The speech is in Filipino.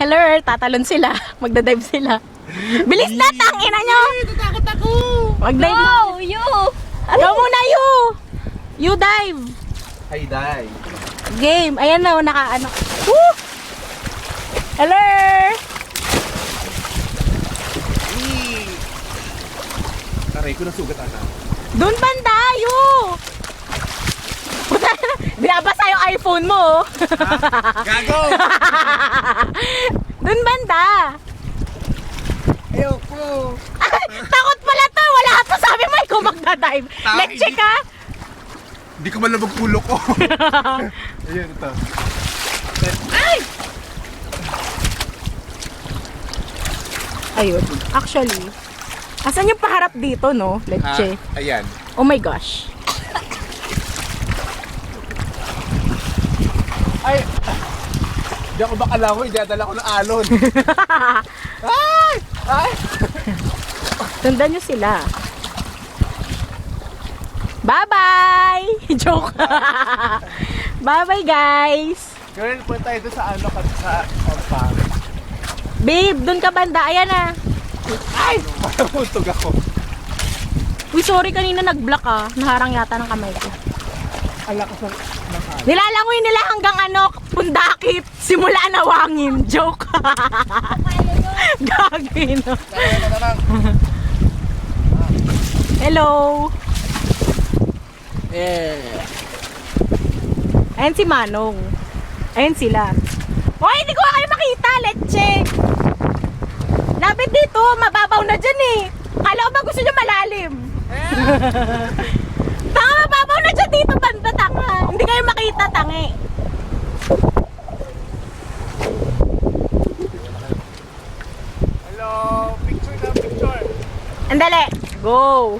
alert, tatalon sila. Magdadive sila. Bilis na, tangina nyo! Tatakot ako! Magdive. Go! You! Go muna, you! You dive. Ay, die. Game. Ayan na, naka-ano. Woo! Alert! Aray ko nasugat ana. Doon banda, you! Puta, binabasa yung iPhone mo. Oh. Gago! Doon banda. Ayoko! Takot pala to. Wala ka pa sabi mo, ikaw magdadive. Let's check ha. Hindi ko malabog ulo ko. Ayan ito. Ay! Ayun. Actually, asan yung paharap dito, no? Leche. Ayan. Oh my gosh. Ay! Hindi ako makalangoy. Dadala ko ng alon. Ay! Ay! Sundan nyo sila. Bye-bye! Joke. Bye-bye, guys. Girl, punta tayo doon sa ano sa Pampang. Babe, dun ka banda. Ayan na. Ay! Parang ako. Uy, sorry kanina nag-block ah. Naharang yata ng kamay ko. Alakas ng alon. Nilalangoy nila hanggang ano, pundakit. Simula na wangin. Joke. Gagawin no. Hello. Ayan si Manong. Ayan sila. Hoy, hindi ko kayo makita, leche. Lapit dito, mababaw na dyan eh. Kala ko ba gusto nyo malalim? Tanga, mababaw na dyan dito, banda, tanga. Hindi kayo makita, tangi. Hello! Picture na, picture! Andali. Go.